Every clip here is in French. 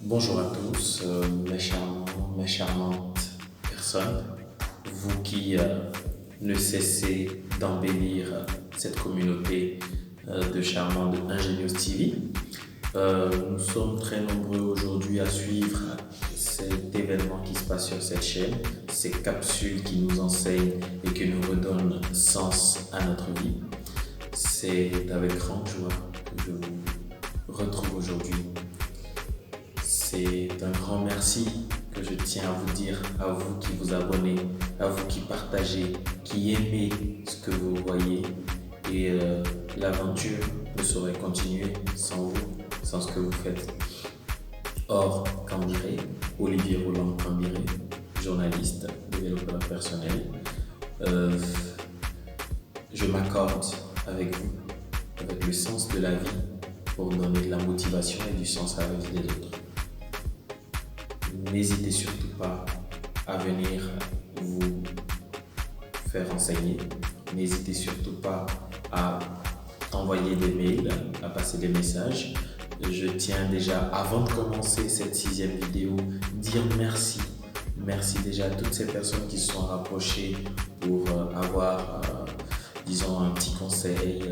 Bonjour à tous, mes charmants, mes charmantes personnes, vous qui ne cessez d'embellir cette communauté de charmants de Ingenious TV. Nous sommes très nombreux aujourd'hui à suivre cet événement qui se passe sur cette chaîne, ces capsules qui nous enseignent et qui nous redonnent sens à notre vie. C'est avec grande joie que je vous retrouve aujourd'hui. C'est un grand merci que je tiens à vous dire, à vous qui vous abonnez, à vous qui partagez, qui aimez ce que vous voyez. Et l'aventure ne saurait continuer sans vous, sans ce que vous faites. Or, Cambiré, Olivier Roland Cambiré, journaliste, développeur personnel, je m'accorde avec vous, avec le sens de la vie, pour donner de la motivation et du sens à la vie des autres. N'hésitez surtout pas à venir vous faire enseigner. N'hésitez surtout pas à envoyer des mails, à passer des messages. Je tiens déjà, avant de commencer cette 6e vidéo, dire merci. Merci déjà à toutes ces personnes qui se sont rapprochées pour avoir, disons, un petit conseil,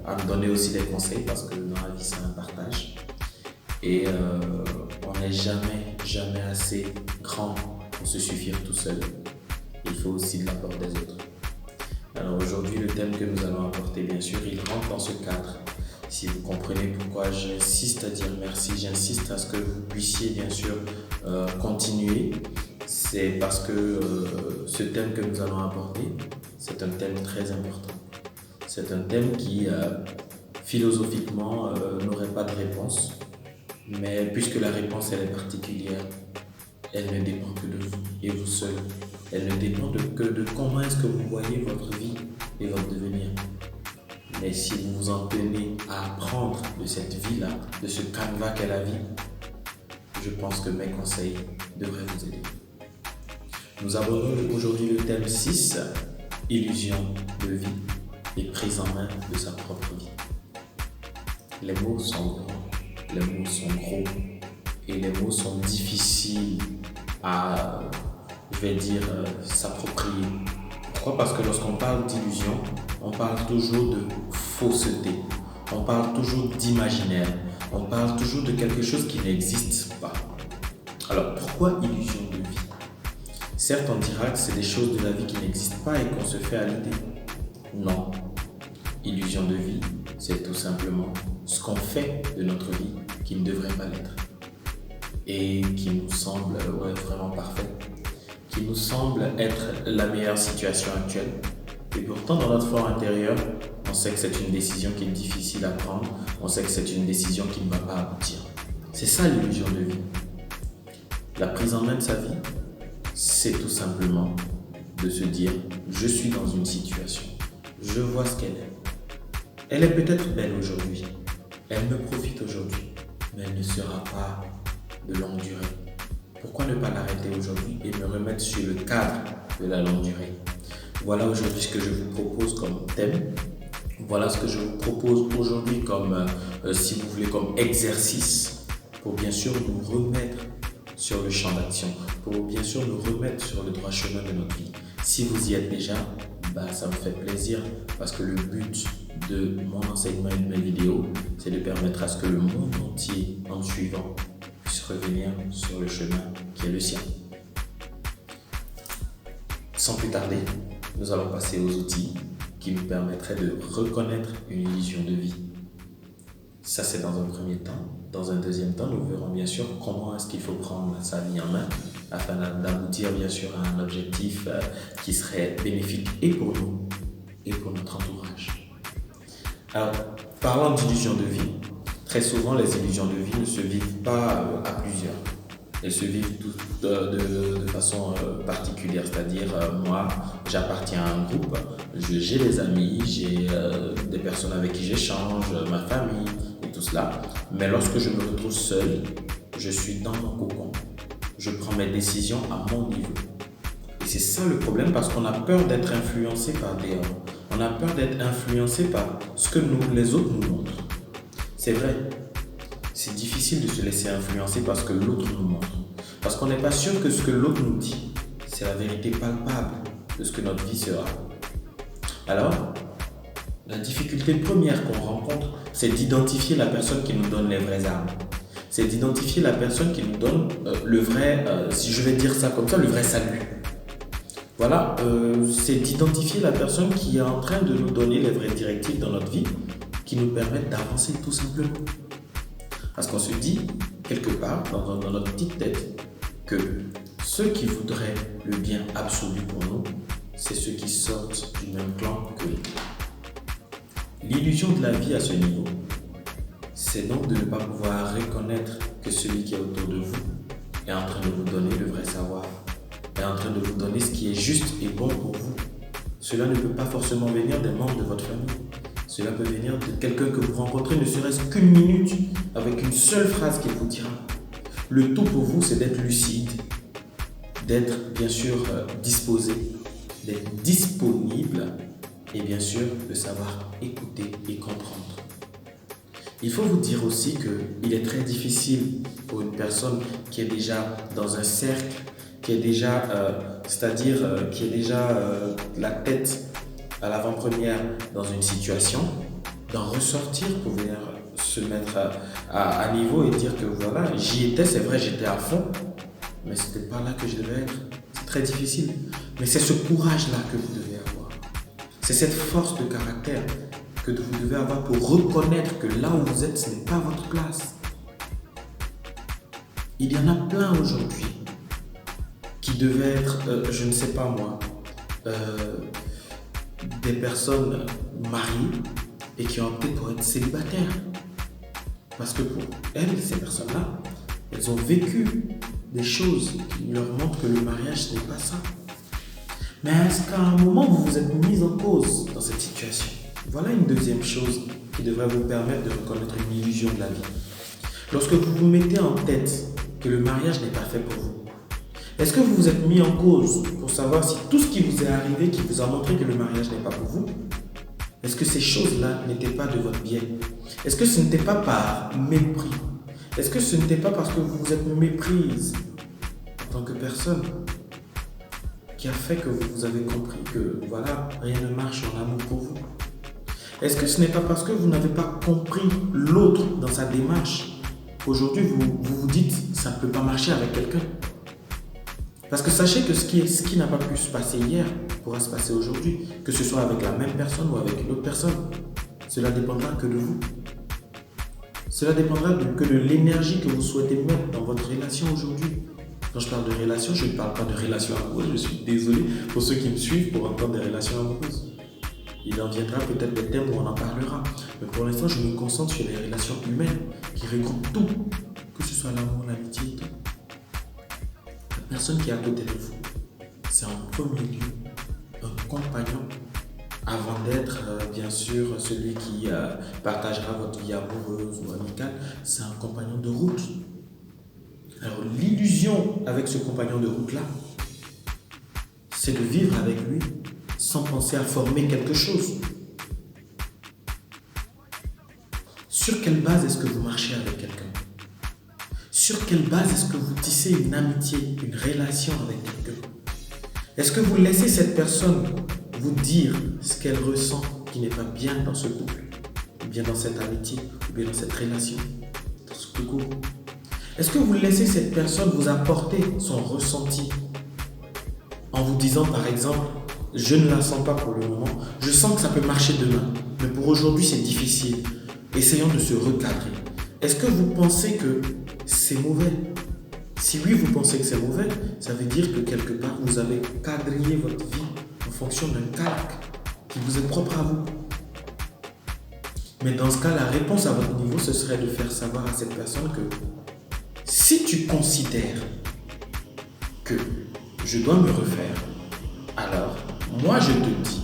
à me donner aussi des conseils parce que dans la vie, c'est un partage. Et on n'est jamais assez grand pour se suffire tout seul. Il faut aussi de l'apport des autres. Alors aujourd'hui, le thème que nous allons apporter, bien sûr, il rentre dans ce cadre. Si vous comprenez pourquoi j'insiste à dire merci, j'insiste à ce que vous puissiez bien sûr continuer, c'est parce que ce thème que nous allons apporter, c'est un thème très important. C'est un thème qui, philosophiquement, n'aurait pas de réponse. Mais puisque la réponse elle est particulière, elle ne dépend que de vous et vous seul. Elle ne dépend que de comment est-ce que vous voyez votre vie et votre devenir. Mais si vous vous en tenez à apprendre de cette vie-là, de ce canevas qu'est la vie, je pense que mes conseils devraient vous aider. Nous abordons aujourd'hui le thème 6, illusion de vie et prise en main de sa propre vie. Les mots sont grands. Les mots sont gros et les mots sont difficiles à, s'approprier. Pourquoi? Parce que lorsqu'on parle d'illusion, on parle toujours de fausseté, on parle toujours d'imaginaire, on parle toujours de quelque chose qui n'existe pas. Alors pourquoi illusion de vie? Certes, on dira que c'est des choses de la vie qui n'existent pas et qu'on se fait à l'idée. Non. Illusion de vie, c'est tout simplement ce qu'on fait de notre vie qui ne devrait pas l'être et qui nous semble vraiment parfait, qui nous semble être la meilleure situation actuelle. Et pourtant, dans notre fort intérieur, on sait que c'est une décision qui est difficile à prendre, on sait que c'est une décision qui ne va pas aboutir. C'est ça l'illusion de vie. La prise en main de sa vie, c'est tout simplement de se dire « je suis dans une situation, je vois ce qu'elle est. Elle est peut-être belle aujourd'hui, elle me profite aujourd'hui, mais elle ne sera pas de longue durée. Pourquoi ne pas l'arrêter aujourd'hui et me remettre sur le cadre de la longue durée? Voilà aujourd'hui ce que je vous propose comme thème. Voilà ce que je vous propose aujourd'hui comme, si vous voulez, comme exercice pour bien sûr nous remettre sur le champ d'action, pour bien sûr nous remettre sur le droit chemin de notre vie. Si vous y êtes déjà, ça me fait plaisir parce que le but de mon enseignement et de mes vidéos, c'est de permettre à ce que le monde entier, en me suivant, puisse revenir sur le chemin qui est le sien. Sans plus tarder, nous allons passer aux outils qui nous permettraient de reconnaître une illusion de vie. Ça, c'est dans un premier temps. Dans un deuxième temps, nous verrons bien sûr comment est-ce qu'il faut prendre sa vie en main afin d'aboutir bien sûr à un objectif qui serait bénéfique et pour nous et pour notre entourage. Alors, parlant d'illusion de vie, très souvent les illusions de vie ne se vivent pas à plusieurs. Elles se vivent de façon particulière, c'est-à-dire moi, j'appartiens à un groupe, j'ai des amis, j'ai des personnes avec qui j'échange, ma famille et tout cela. Mais lorsque je me retrouve seul, je suis dans mon cocon. Je prends mes décisions à mon niveau. Et c'est ça le problème parce qu'on a peur d'être influencé par dehors. On a peur d'être influencé par ce que les autres nous montrent. C'est vrai. c'est difficile de se laisser influencer par ce que l'autre nous montre. Parce qu'on n'est pas sûr que ce que l'autre nous dit, c'est la vérité palpable de ce que notre vie sera. Alors, la difficulté première qu'on rencontre, c'est d'identifier la personne qui nous donne les vraies armes. C'est d'identifier la personne qui nous donne le vrai, si je vais dire ça comme ça, le vrai salut. Voilà, c'est d'identifier la personne qui est en train de nous donner les vraies directives dans notre vie, qui nous permettent d'avancer tout simplement. Parce qu'on se dit, quelque part, dans notre petite tête, que ceux qui voudraient le bien absolu pour nous, c'est ceux qui sortent du même clan que nous. L'illusion de la vie à ce niveau, c'est donc de ne pas pouvoir reconnaître que celui qui est autour de vous est en train de vous donner le vrai savoir, est en train de vous donner ce qui est juste et bon pour vous. Cela ne peut pas forcément venir des membres de votre famille. Cela peut venir de quelqu'un que vous rencontrez ne serait-ce qu'une minute avec une seule phrase qu'il vous dira. Le tout pour vous, c'est d'être lucide, d'être bien sûr disposé, d'être disponible et bien sûr de savoir écouter et comprendre. Il faut vous dire aussi qu'il est très difficile pour une personne qui est déjà dans un cercle, qui est déjà, qui est déjà la tête à l'avant-première dans une situation, d'en ressortir pour venir se mettre à niveau et dire que voilà, j'y étais, c'est vrai, j'étais à fond, mais c'était pas là que je devais être. C'est très difficile. Mais c'est ce courage-là que vous devez avoir. C'est cette force de caractère que vous devez avoir pour reconnaître que là où vous êtes, ce n'est pas votre place. Il y en a plein aujourd'hui qui devaient être, je ne sais pas moi, des personnes mariées et qui ont opté pour être célibataires. Parce que pour elles, ces personnes-là, elles ont vécu des choses qui leur montrent que le mariage, ce n'est pas ça. Mais est-ce qu'à un moment, vous vous êtes mis en cause dans cette situation? Voilà une deuxième chose qui devrait vous permettre de reconnaître une illusion de la vie. Lorsque vous vous mettez en tête que le mariage n'est pas fait pour vous, est-ce que vous vous êtes mis en cause pour savoir si tout ce qui vous est arrivé, qui vous a montré que le mariage n'est pas pour vous, est-ce que ces choses-là n'étaient pas de votre biais? Est-ce que ce n'était pas par mépris? Est-ce que ce n'était pas parce que vous vous êtes méprise en tant que personne qui a fait que vous avez compris que voilà, rien ne marche en amour pour vous? Est-ce que ce n'est pas parce que vous n'avez pas compris l'autre dans sa démarche qu'aujourd'hui vous dites ça ne peut pas marcher avec quelqu'un? Parce que sachez que ce qui n'a pas pu se passer hier pourra se passer aujourd'hui, que ce soit avec la même personne ou avec une autre personne. Cela dépendra que de vous. Cela dépendra que de l'énergie que vous souhaitez mettre dans votre relation aujourd'hui. Quand je parle de relation, je ne parle pas de relation amoureuse. Je suis désolé pour ceux qui me suivent pour entendre des relations amoureuses. Il en viendra peut-être des thèmes où on en parlera. Mais pour l'instant, je me concentre sur les relations humaines qui regroupent tout, que ce soit l'amour, l'amitié et tout. La personne qui est à côté de vous, c'est en premier lieu un compagnon avant d'être bien sûr celui qui partagera votre vie amoureuse ou amicale. C'est un compagnon de route. Alors l'illusion avec ce compagnon de route-là, c'est de vivre avec lui sans penser à former quelque chose. Sur quelle base est-ce que vous marchez avec quelqu'un? Sur quelle base est-ce que vous tissez une amitié, une relation avec quelqu'un? Est-ce que vous laissez cette personne vous dire ce qu'elle ressent qui n'est pas bien dans ce couple, ou bien dans cette amitié, ou bien dans cette relation, dans ce tout court? Est-ce que vous laissez cette personne vous apporter son ressenti en vous disant par exemple, je ne la sens pas pour le moment, je sens que ça peut marcher demain, mais pour aujourd'hui c'est difficile, essayons de se recadrer. Est-ce que vous pensez que c'est mauvais? Si oui, vous pensez que c'est mauvais, ça veut dire que quelque part vous avez quadrillé votre vie en fonction d'un calque qui vous est propre à vous. Mais dans ce cas, la réponse à votre niveau, ce serait de faire savoir à cette personne que si tu considères que je dois me refaire, alors moi je te dis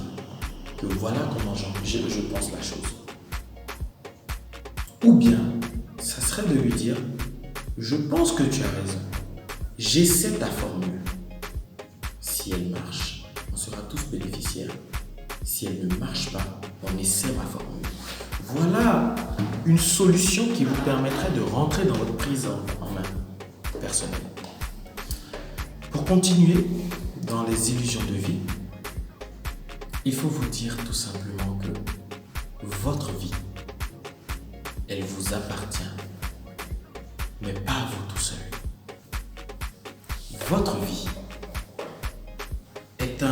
que voilà comment je pense la chose. Ou bien, ça serait de lui dire, je pense que tu as raison, j'essaie ta formule. Si elle marche, on sera tous bénéficiaires. Si elle ne marche pas, on essaie ma formule. Voilà une solution qui vous permettrait de rentrer dans votre prise en main personnelle. Pour continuer dans les illusions de vie, il faut vous dire tout simplement que votre vie, elle vous appartient, mais pas à vous tout seul. Votre vie est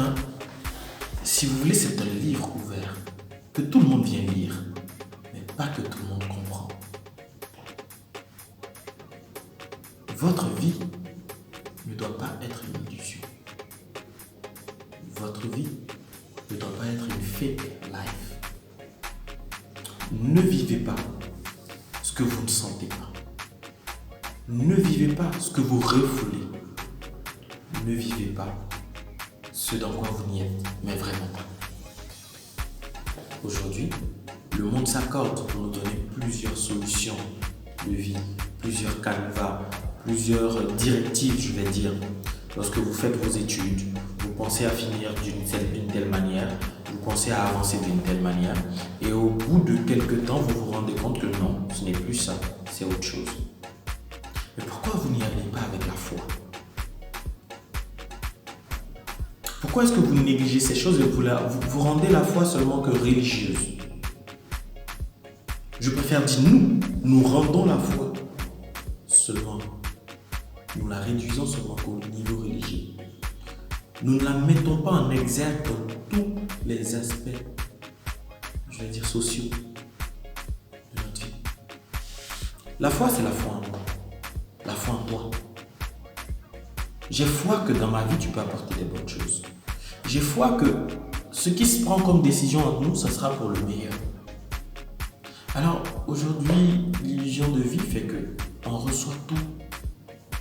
si vous voulez, c'est un livre ouvert que tout le monde vient lire, mais pas que tout le monde comprend. Votre vie ne doit pas être une illusion. Votre vie ne doit pas être une fake life. Ne vivez pas ce que vous ne sentez pas. Ne vivez pas ce que vous refoulez. Ne vivez pas ce dans quoi vous n'y êtes, mais vraiment pas. Aujourd'hui, le monde s'accorde pour nous donner plusieurs solutions de vie, plusieurs canevas, plusieurs directives, je vais dire. Lorsque vous faites vos études, vous pensez à finir d'une telle manière, vous pensez à avancer d'une telle manière, et au bout de quelques temps, vous vous rendez compte que non, ce n'est plus ça, c'est autre chose. Mais pourquoi vous n'y allez pas avec la foi? Pourquoi est-ce que vous négligez ces choses et vous rendez la foi seulement que religieuse? Je préfère dire nous rendons la foi seulement. Nous la réduisons seulement au niveau religieux. Nous ne la mettons pas en exergue dans tous les aspects, je vais dire sociaux, de notre vie. La foi, c'est la foi en moi. La foi en toi. J'ai foi que dans ma vie, tu peux apporter des bonnes choses. J'ai foi que ce qui se prend comme décision entre nous, ça sera pour le meilleur. Alors, aujourd'hui, l'illusion de vie fait que on reçoit tout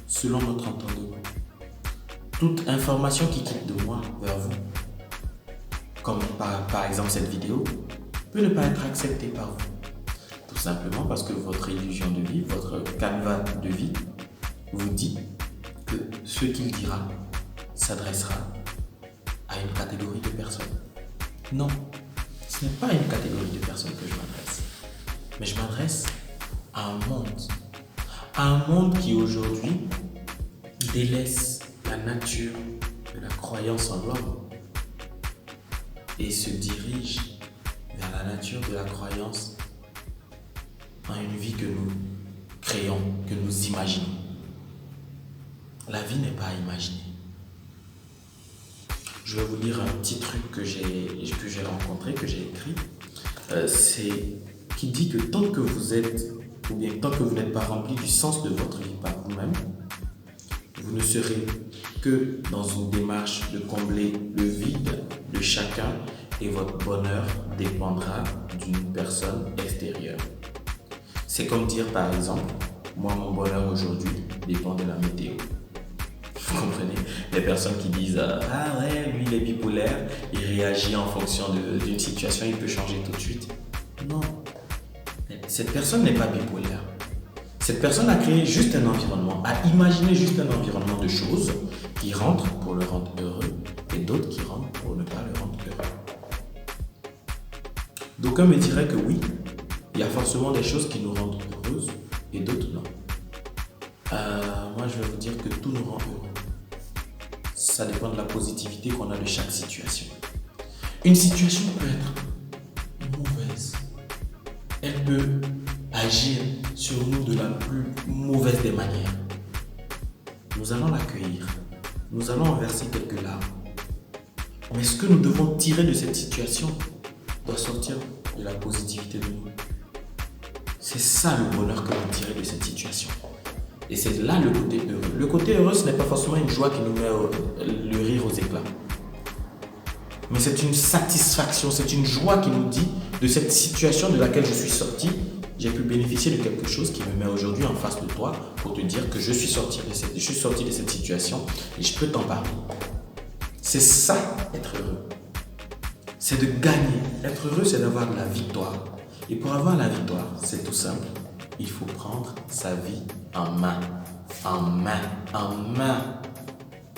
selon notre entendement. Toute information qui quitte de moi vers vous, comme par exemple cette vidéo, peut ne pas être acceptée par vous. Tout simplement parce que votre illusion de vie, votre canevas de vie, vous dit que ce qu'il dira s'adressera à une catégorie de personnes. Non, ce n'est pas à une catégorie de personnes que je m'adresse, mais je m'adresse à un monde. À un monde qui aujourd'hui délaisse la nature de la croyance en l'homme et se dirige vers la nature de la croyance en une vie que nous créons, que nous imaginons. La vie n'est pas à imaginer. Je vais vous lire un petit truc que j'ai rencontré, que j'ai écrit. C'est qui dit que tant que vous êtes, ou bien tant que vous n'êtes pas rempli du sens de votre vie par vous-même, vous ne serez que dans une démarche de combler le vide de chacun et votre bonheur dépendra d'une personne extérieure. C'est comme dire par exemple, moi mon bonheur aujourd'hui dépend de la météo. Vous comprenez? Les personnes qui disent ah ouais, lui il est bipolaire, il réagit en fonction d'une situation, il peut changer tout de suite. Non, cette personne n'est pas bipolaire. Cette personne a créé juste un environnement, a imaginé juste un environnement de choses qui rentrent pour le rendre heureux et d'autres qui rentrent pour ne pas le rendre heureux. D'aucuns me diraient que oui, il y a forcément des choses qui nous rendent heureuses et d'autres non. Moi je vais vous dire que tout nous rend heureux. Ça dépend de la positivité qu'on a de chaque situation. Une situation peut être mauvaise. Elle peut agir sur nous de la plus mauvaise des manières. Nous allons l'accueillir. Nous allons en verser quelques larmes. Mais ce que nous devons tirer de cette situation doit sortir de la positivité de nous. C'est ça le bonheur que vous tirez de cette situation. Et c'est là le côté heureux. Le côté heureux, ce n'est pas forcément une joie qui nous met le rire aux éclats. Mais c'est une satisfaction, c'est une joie qui nous dit de cette situation de laquelle je suis sorti, j'ai pu bénéficier de quelque chose qui me met aujourd'hui en face de toi pour te dire que je suis sorti de cette situation et je peux t'en parler. C'est ça, être heureux. C'est de gagner. Être heureux, c'est d'avoir de la victoire. Et pour avoir la victoire, c'est tout simple. Il faut prendre sa vie en main. En main. En main.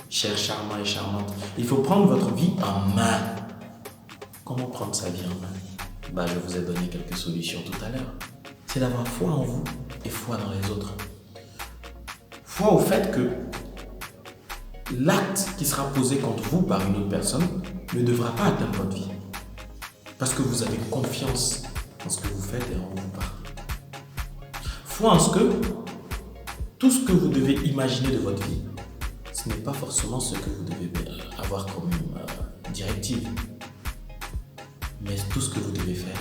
Cher charmant et charmante, il faut prendre votre vie en main. Comment prendre sa vie en main? Je vous ai donné quelques solutions tout à l'heure. C'est d'avoir foi en vous et foi dans les autres. Foi au fait que l'acte qui sera posé contre vous par une autre personne ne devra pas atteindre votre vie. Parce que vous avez confiance en ce que vous faites et en vous parle. Foi en ce que tout ce que vous devez imaginer de votre vie, ce n'est pas forcément ce que vous devez avoir comme directive. Mais tout ce que vous devez faire,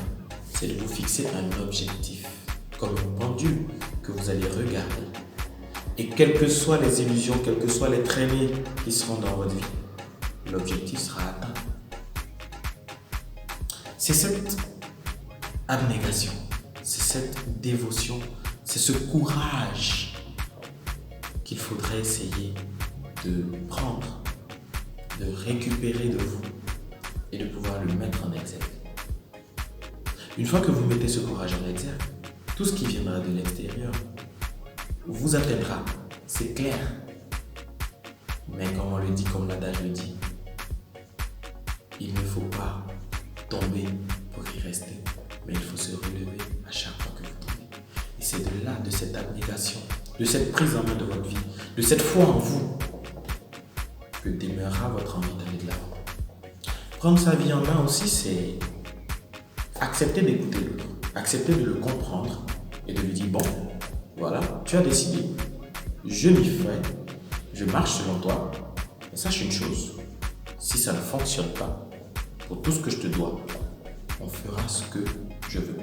c'est de vous fixer un objectif, comme une pendule que vous allez regarder. Et quelles que soient les illusions, quelles que soient les traînées qui seront dans votre vie, l'objectif sera atteint. C'est cette abnégation, c'est cette dévotion, c'est ce courage qu'il faudrait essayer de prendre, de récupérer de vous et de pouvoir le mettre en exergue. Une fois que vous mettez ce courage en exergue, tout ce qui viendra de l'extérieur vous atteindra, c'est clair. Mais comme on le dit, comme l'adage le dit, il ne faut pas tomber pour y rester, mais il faut se relever à chaque fois que vous tombez. Et c'est de là, de cette abnégation, de cette prise en main de votre vie, de cette foi en vous, que demeurera votre envie d'aller de l'avant. Prendre sa vie en main aussi, c'est accepter d'écouter l'autre, accepter de le comprendre et de lui dire, bon, voilà, tu as décidé, je m'y fais, je marche selon toi, et sache une chose, si ça ne fonctionne pas, pour tout ce que je te dois, on fera ce que je veux.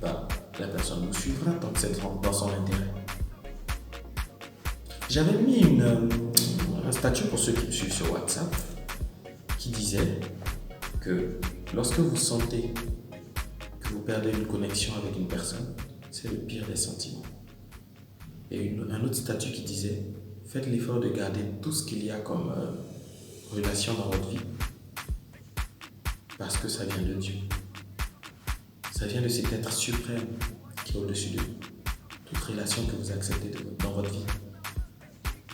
La personne vous suivra tant que c'est dans son intérêt. J'avais mis un statut pour ceux qui me suivent sur WhatsApp qui disait que lorsque vous sentez que vous perdez une connexion avec une personne, c'est le pire des sentiments. Et un autre statut qui disait faites l'effort de garder tout ce qu'il y a comme relation dans votre vie parce que ça vient de Dieu. Ça vient de cet être suprême qui est au-dessus de toute relation que vous acceptez dans votre vie.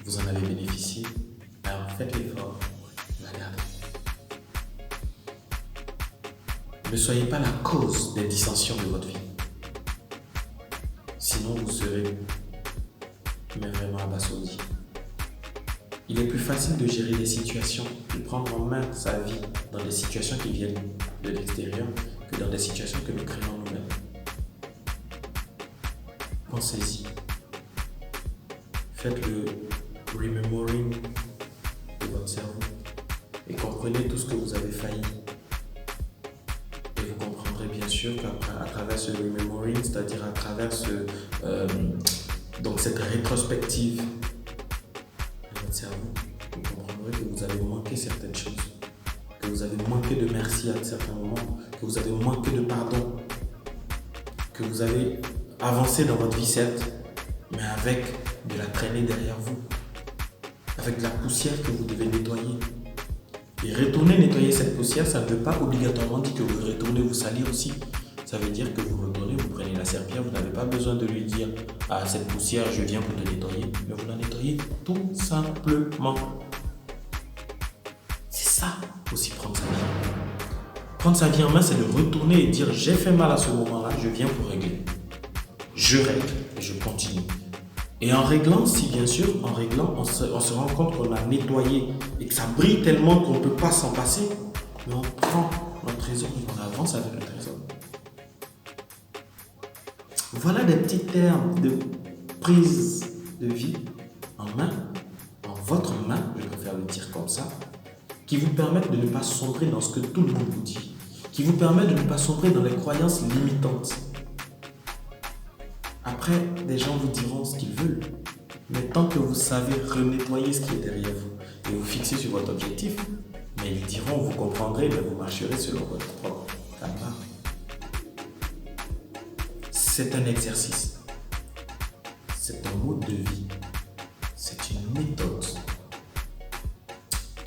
Vous en avez bénéficié, alors faites l'effort de la garder. Ne soyez pas la cause des dissensions de votre vie. Sinon, vous serez vraiment abasourdi. Il est plus facile de gérer des situations, de prendre en main sa vie dans des situations qui viennent de l'extérieur que dans des situations que nous créons nous-mêmes. Pensez-y. Faites le remembering de votre cerveau et comprenez tout ce que vous avez failli. Et vous comprendrez bien sûr qu'à travers ce remembering, c'est-à-dire à travers cette rétrospective de votre cerveau, vous comprendrez que vous avez manqué certaines choses, que vous avez manqué de merci à certains moments, que vous avez manqué de pardon, que vous avez avancé dans votre vie certes, mais avec de la traînée derrière vous, avec de la poussière que vous devez nettoyer. Et retourner nettoyer cette poussière, ça ne veut pas obligatoirement dire que vous retournez vous salir aussi. Ça veut dire que vous retournez, vous prenez la serpillière, vous n'avez pas besoin de lui dire « Ah, cette poussière, je viens pour te nettoyer », mais vous la nettoyez tout simplement. C'est ça aussi prendre sa vie en main. Prendre sa vie en main, c'est de retourner et dire « J'ai fait mal à ce moment-là, je viens pour régler. Je règle et je continue. » Et en réglant, si bien sûr, on se rend compte qu'on a nettoyé et que ça brille tellement qu'on ne peut pas s'en passer, mais on prend notre trésor et on avance avec le trésor. Voilà des petits termes de prise de vie en main, en votre main, je préfère le dire comme ça, qui vous permettent de ne pas sombrer dans ce que tout le monde vous dit, qui vous permettent de ne pas sombrer dans les croyances limitantes. Après, des gens vous diront ce qu'ils veulent, mais tant que vous savez renettoyer ce qui est derrière vous et vous fixer sur votre objectif, mais ils diront, vous comprendrez, mais vous marcherez selon votre propre canevas. C'est un exercice, c'est un mode de vie, c'est une méthode.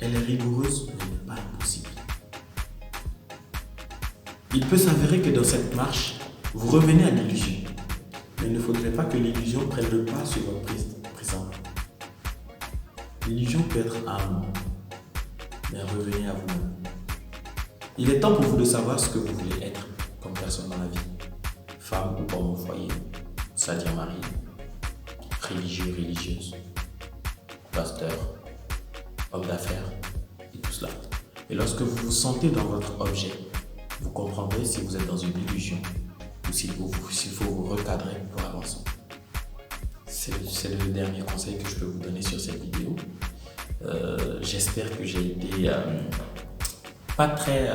Elle est rigoureuse, mais elle n'est pas impossible. Il peut s'avérer que dans cette marche, vous revenez à l'illusion. Mais il ne faudrait pas que l'illusion prenne le pas sur votre présent. L'illusion peut être un moment, mais revenez à vous-même. Il est temps pour vous de savoir ce que vous voulez être comme personne dans la vie. Femme ou homme au foyer, c'est-à-dire mari, religieux, religieuse, pasteur, homme d'affaires et tout cela. Et lorsque vous vous sentez dans votre objet, vous comprendrez si vous êtes dans une illusion ou s'il faut vous recadrer pour avancer. C'est le dernier conseil que je peux vous donner sur cette vidéo. J'espère que j'ai été pas très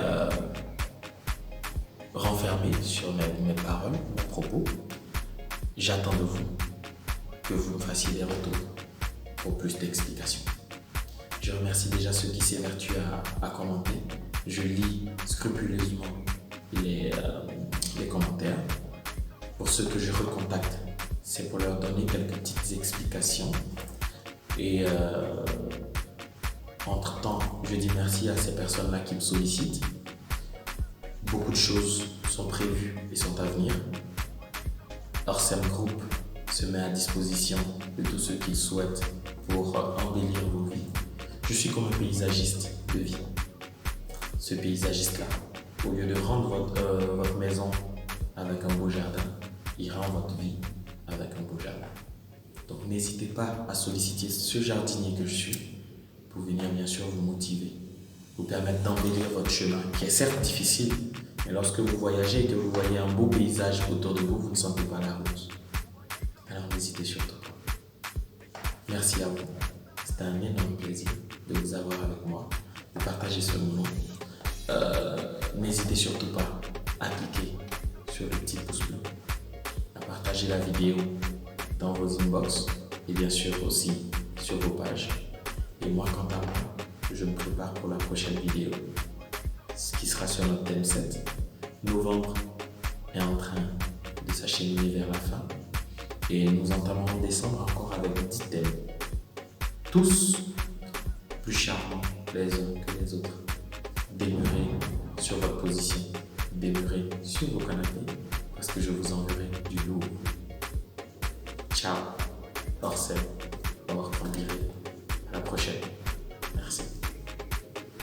renfermé sur mes paroles, mes propos. J'attends de vous que vous me fassiez des retours pour plus d'explications. Je remercie déjà ceux qui s'évertuent à commenter. Je lis scrupuleusement les commentaires. Pour ceux que je recontacte, c'est pour leur donner quelques petites explications. Et entre-temps, je dis merci à ces personnes-là qui me sollicitent. Beaucoup de choses sont prévues et sont à venir. Orsem Group se met à disposition de tous ceux qui le souhaitent pour embellir vos vies. Je suis comme un paysagiste de vie. Ce paysagiste-là, au lieu de rendre votre maison avec un beau jardin, il rend votre vie avec un beau jardin. Donc n'hésitez pas à solliciter ce jardinier que je suis pour venir bien sûr vous motiver, vous permettre d'embellir votre chemin qui est certes difficile, mais lorsque vous voyagez et que vous voyez un beau paysage autour de vous, vous ne sentez pas la route. Alors n'hésitez surtout pas. Merci à vous. C'était un énorme plaisir de vous avoir avec moi, de partager ce moment. N'hésitez surtout pas à cliquer sur le petit pouce bleu, à partager la vidéo dans vos inbox et bien sûr aussi sur vos pages. Et moi, quant à moi, je me prépare pour la prochaine vidéo, ce qui sera sur notre thème 7. Novembre est en train de s'acheminer vers la fin et nous entamons décembre encore avec 10 thèmes. Tous plus charmants les uns que les autres. Demeurez sur votre position, demeurez sur vos canapés parce que je vous enverrai du lourd. Ciao, Orsem, à la prochaine.